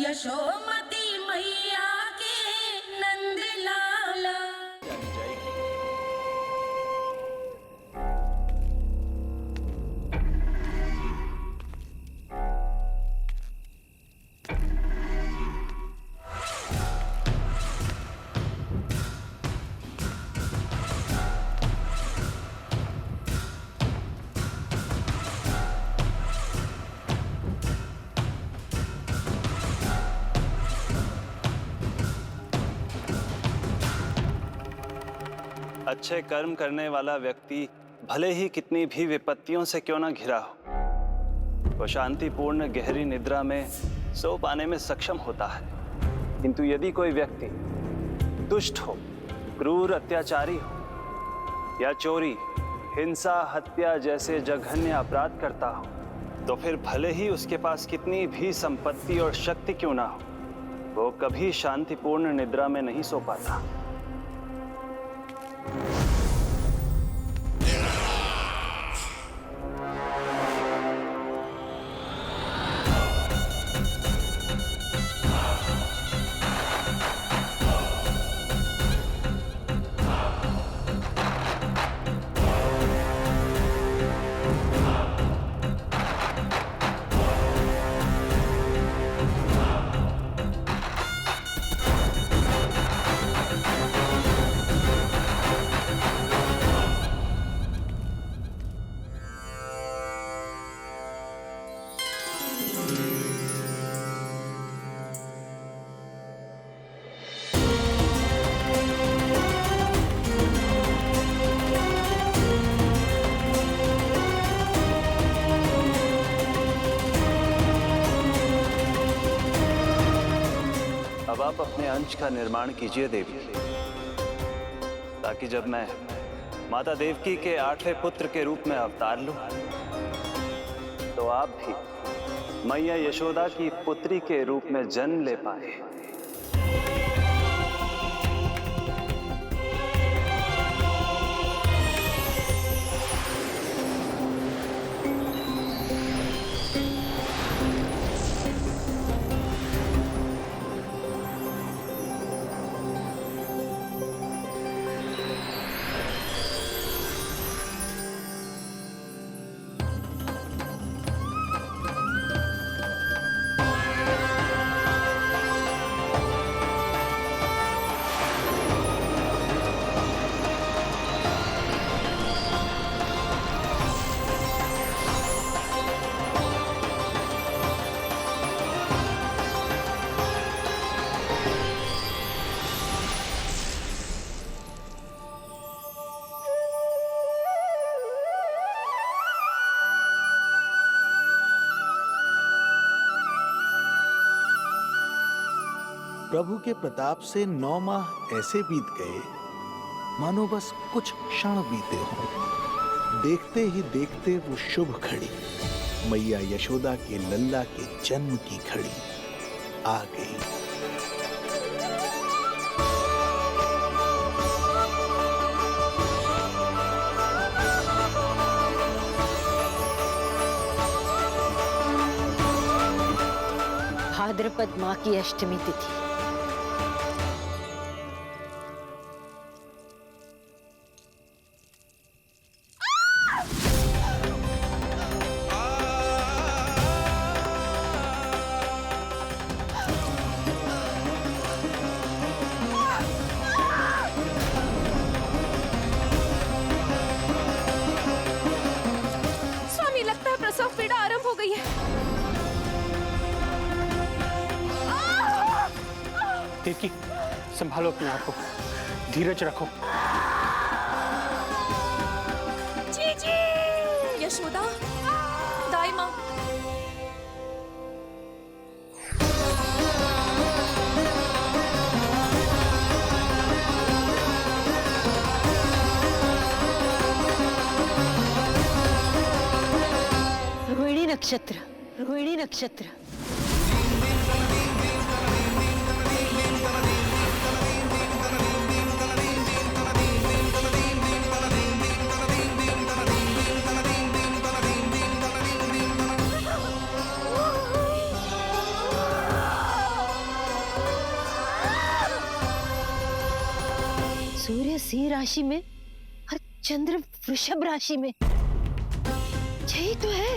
यशोमती मैया के नंद लाला। अच्छे कर्म करने वाला व्यक्ति भले ही कितनी भी विपत्तियों से क्यों ना घिरा हो, वो शांतिपूर्ण गहरी निद्रा में सो पाने में सक्षम होता है। किंतु यदि कोई व्यक्ति दुष्ट हो, क्रूर अत्याचारी हो या चोरी, हिंसा, हत्या जैसे जघन्य अपराध करता हो, तो फिर भले ही उसके पास कितनी भी संपत्ति और शक्ति क्यों ना हो, वो कभी शांतिपूर्ण निद्रा में नहीं सो पाता। अब आप अपने अंश का निर्माण कीजिए देवी, ताकि जब मैं माता देवकी के 8वें पुत्र के रूप में अवतार लूं, तो आप भी मैया यशोदा की पुत्री के रूप में जन्म ले पाए। प्रभु के प्रताप से 9 माह ऐसे बीत गए मानो बस कुछ क्षण बीते हों। देखते ही देखते वो शुभ घड़ी, मैया यशोदा के लल्ला के जन्म की घड़ी आ गई। भाद्रपद माह की अष्टमी तिथि। स्वामी, लगता है प्रसव पीड़ा आरंभ हो गई है। देवकी, संभालो अपने आप को, धीरज रखो। जीजी, यशोदा, दाई माँ। रोहिणी नक्षत्र, रोहिणी नक्षत्र। सिंह राशि में और चंद्र वृषभ राशि में। यही तो है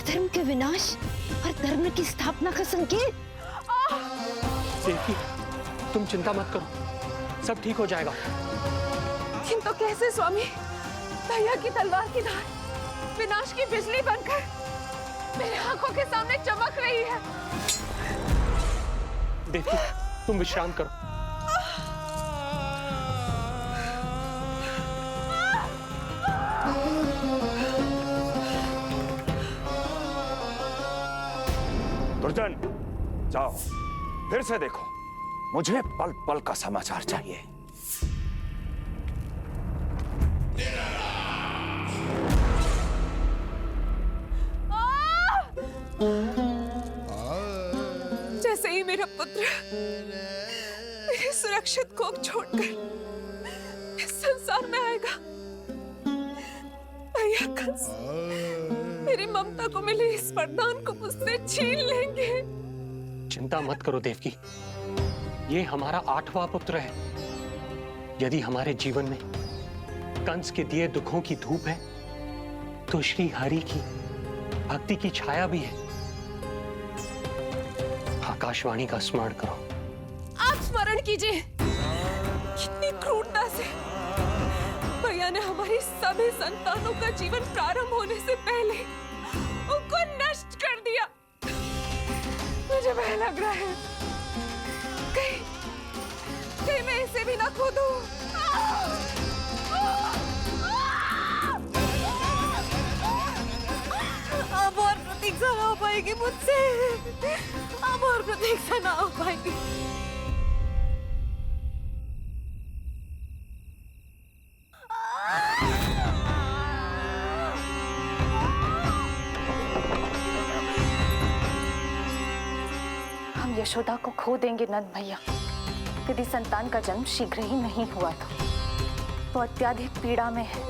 अधर्म के विनाश और धर्म की स्थापना का संकेत। देवकी, तुम चिंता मत करो, सब ठीक हो जाएगा। किंतु कैसे स्वामी? भैया की तलवार की धार विनाश की बिजली बनकर मेरे आंखों के सामने चमक रही है। देवकी, तुम विश्राम करो। दुर्जन, जाओ फिर से देखो, मुझे पल पल का समाचार चाहिए। जैसे ही मेरा पुत्र मेरे सुरक्षित कोख छोड़कर इस संसार में आएगा, भैया कंस मेरी ममता को मिले इस वरदान को मुझसे छीन लेंगे। चिंता मत करो देवकी, ये हमारा 8वां पुत्र है। यदि हमारे जीवन में कंस के दिए दुखों की धूप है, तो श्री हरि की भक्ति की छाया भी है। आकाशवाणी का स्मरण करो। आप स्मरण कीजिए, कितनी क्रूरता से भैया ने हमारी सभी संतानों का जीवन प्रारंभ होने से पहले उनको नष्ट कर दिया। मुझे भय लग रहा है कहीं मैं इसे भी ना खो दूं। अब और प्रतीक्षा ना हो पाएगी मुझसे, अब और प्रतीक्षा ना हो पाएगी। हम यशोदा को खो देंगे नंद भैया, यदि संतान का जन्म शीघ्र ही नहीं हुआ तो। वो अत्यधिक पीड़ा में है।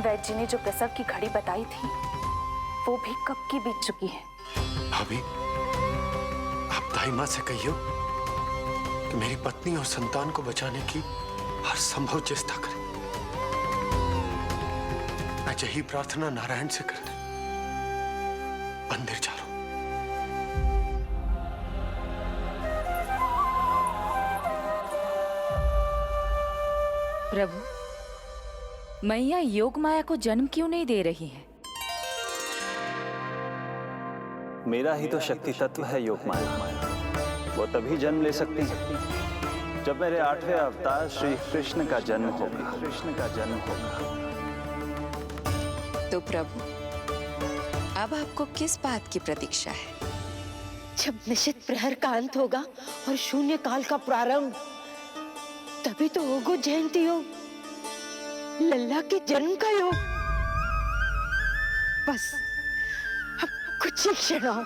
वैद्य जी ने जो प्रसव की घड़ी बताई थी, वो भी कब की बीत चुकी है। भाभी, आप दाई माँ से कहियो कि मेरी पत्नी और संतान को बचाने की हर संभव चेष्टा करें। मैं यही प्रार्थना नारायण से करने मंदिर जा रहा हूं। प्रभु, मैया योग माया को जन्म क्यों नहीं दे रही है? मेरा ही तो शक्ति तत्व है योग माया। वो तभी जन्म ले सकती है जब मेरे 8वें अवतार श्री कृष्ण का जन्म होगा। तो प्रभु, अब आपको किस बात की प्रतीक्षा है? जब निश्चित प्रहर का अंत होगा और शून्य काल का प्रारंभ, तभी तो होगो जयंती योग, लल्ला के जन्म का योग। बस अब कुछ ही क्षणों।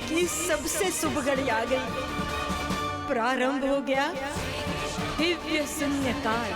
की सबसे शुभ घड़ी आ गई। प्रारंभ हो गया दिव्य शून्य काल।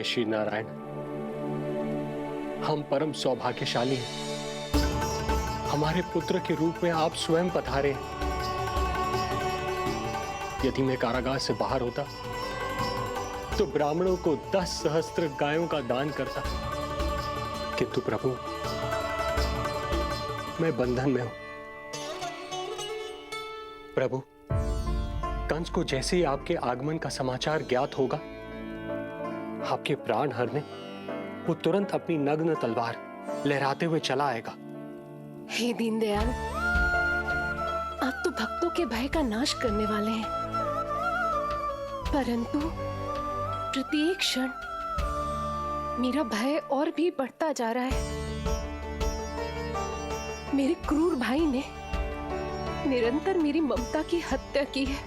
जय श्री नारायण। हम परम सौभाग्यशाली हैं। हमारे पुत्र के रूप में आप स्वयं पधारे। यदि मैं कारागार से बाहर होता तो ब्राह्मणों को 10 सहस्त्र गायों का दान करता, किंतु प्रभु मैं बंधन में हूं। प्रभु, कंस को जैसे ही आपके आगमन का समाचार ज्ञात होगा, आपके प्राण हरने वो तुरंत अपनी नग्न तलवार लहराते हुए चला आएगा। हे दीनदयाल, आप तो भक्तों के भय का नाश करने वाले हैं, परंतु प्रत्येक क्षण मेरा भय और भी बढ़ता जा रहा है। मेरे क्रूर भाई ने निरंतर मेरी ममता की हत्या की है।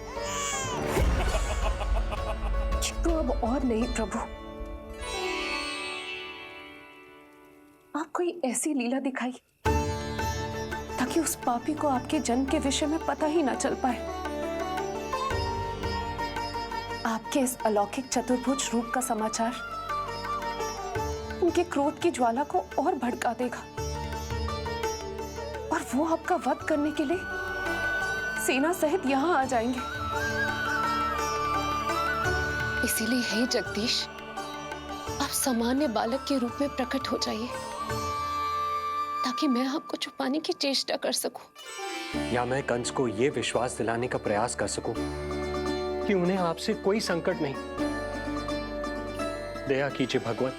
तो अब और नहीं प्रभु, आप कोई ऐसी लीला दिखाई ताकि उस पापी को आपके जन्म के विषय में पता ही ना चल पाए। आपके इस अलौकिक चतुर्भुज रूप का समाचार उनके क्रोध की ज्वाला को और भड़का देगा और वो आपका वध करने के लिए सेना सहित यहाँ आ जाएंगे। इसीलिए हे जगदीश, आप सामान्य बालक के रूप में प्रकट हो जाइए ताकि मैं आपको छुपाने की चेष्टा कर सकूं। या मैं कंस को यह विश्वास दिलाने का प्रयास कर सकूं कि उन्हें आपसे कोई संकट नहीं। दया कीजिए भगवान।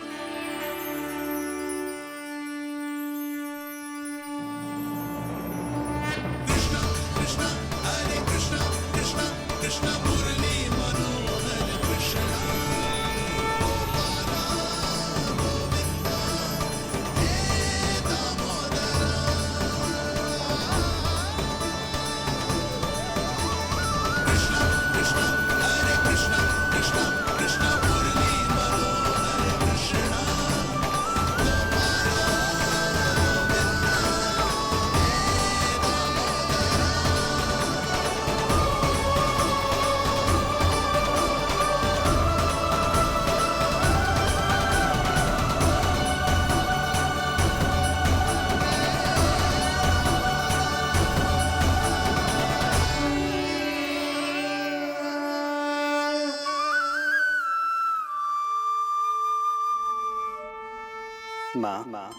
माँ,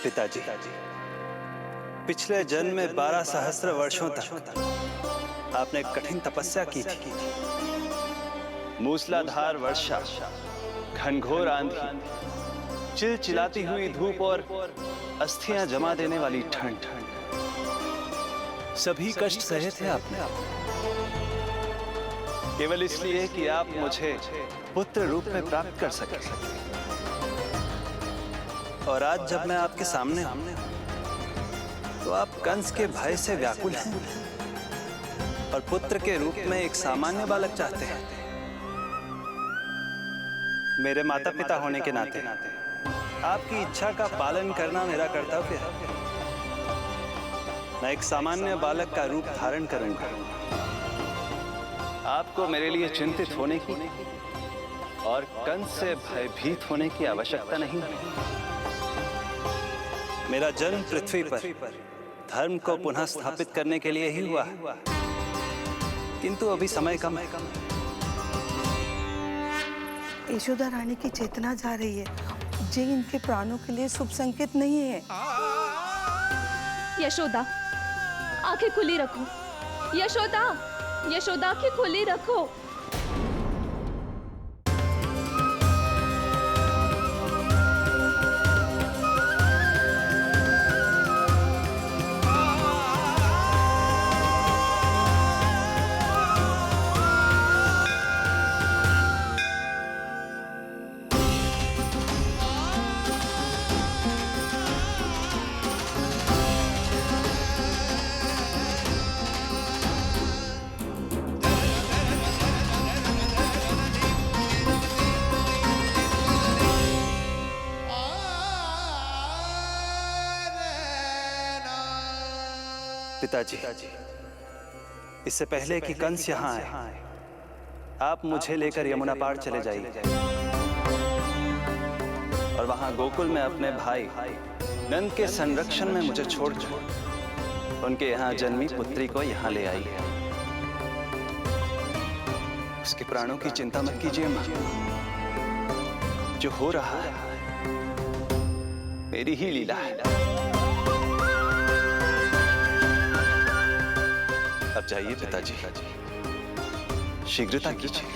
पिताजी, पिछले जन्म में 12 सहस्त्र वर्षों तक आपने कठिन तपस्या की थी। मूसलाधार वर्षा, घनघोर आंधी, चिलचिलाती हुई धूप और अस्थियां जमा देने वाली ठंड, सभी कष्ट सहे थे आपने, केवल इसलिए कि आप मुझे पुत्र रूप में प्राप्त कर सके। और आज जब मैं आपके सामने हूं तो आप कंस के भय से व्याकुल हैं और पुत्र के रूप में एक सामान्य बालक चाहते हैं। मेरे माता पिता होने के नाते आपकी इच्छा का पालन करना मेरा कर्तव्य है। मैं एक सामान्य बालक का रूप धारण करूंगा। आपको मेरे लिए चिंतित होने की और कंस से भयभीत होने की आवश्यकता नहीं। मेरा जन्म पृथ्वी पर धर्म को पुनः स्थापित करने के लिए ही हुआ है, किंतु अभी समय कम है। यशोदा रानी की चेतना जा रही है, ये इनके प्राणों के लिए शुभ संकेत नहीं है। यशोदा, आंखें खुली रखो। यशोदा, यशोदा आंखें खुली रखो। पिताजी, इससे पहले कि कंस यहाँ आए, आप मुझे लेकर यमुना पार चले जाइए। और वहां गोकुल में अपने भाई नंद के संरक्षण में मुझे छोड़कर उनके यहाँ जन्मी पुत्री को यहाँ ले आई है। उसके प्राणों की चिंता मत कीजिए मां। जो हो रहा है मेरी ही लीला है। अब जाइए पिताजी, शीघ्रता कीजिए।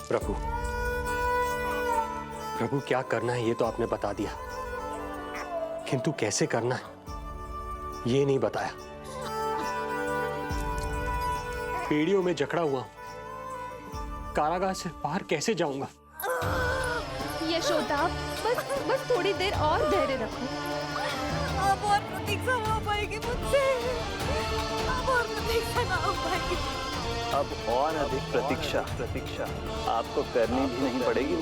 प्रभु, प्रभु क्या करना है ये तो आपने बता दिया, किंतु कैसे करना है ये नहीं बताया। पेड़ियों में जकड़ा हुआ हूं, कारागार से बाहर कैसे जाऊंगा? यशोदा, बस थोड़ी देर और धैर्य रखो। अब और प्रतीक्षा ना हो पाएगी मुझसे। अब और प्रतीक्षा ना हो पाएगी। अब और अधिक प्रतीक्षा आपको करनी भी नहीं पड़ेगी।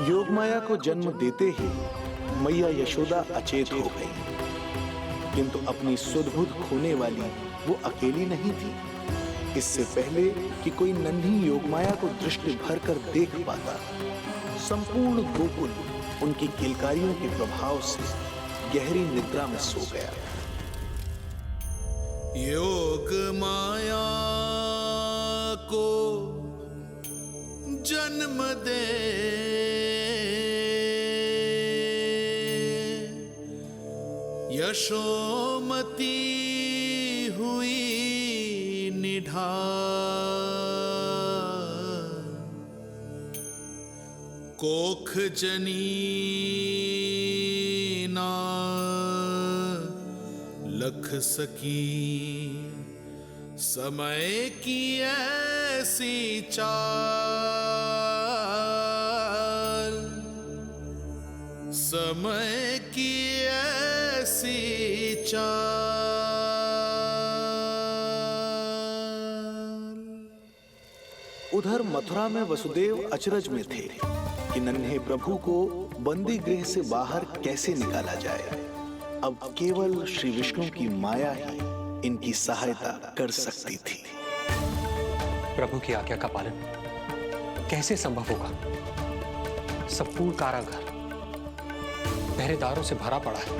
योगमाया को जन्म देते ही मैया यशोदा अचेत हो गई, किंतु अपनी सुध-बुध खोने वाली वो अकेली नहीं थी। इससे पहले कि कोई नन्ही योगमाया को दृष्टि भर कर देख पाता, संपूर्ण गोकुल उनकी किलकारियों के प्रभाव से गहरी निद्रा में सो गया। योग माया को जन्म दे यशोमती हुई निढाल, कोख जनी ना लख सकी, समय की ऐसी चाल, समय की ऐसी चाल। उधर मथुरा में वसुदेव अचरज में थे कि नन्हे प्रभु को बंदी गृह से बाहर कैसे निकाला जाए। अब केवल श्री विष्णु की माया ही इनकी सहायता कर सकती थी। प्रभु की आज्ञा का पालन कैसे संभव होगा? संपूर्ण कारागार पहरेदारों से भरा पड़ा है।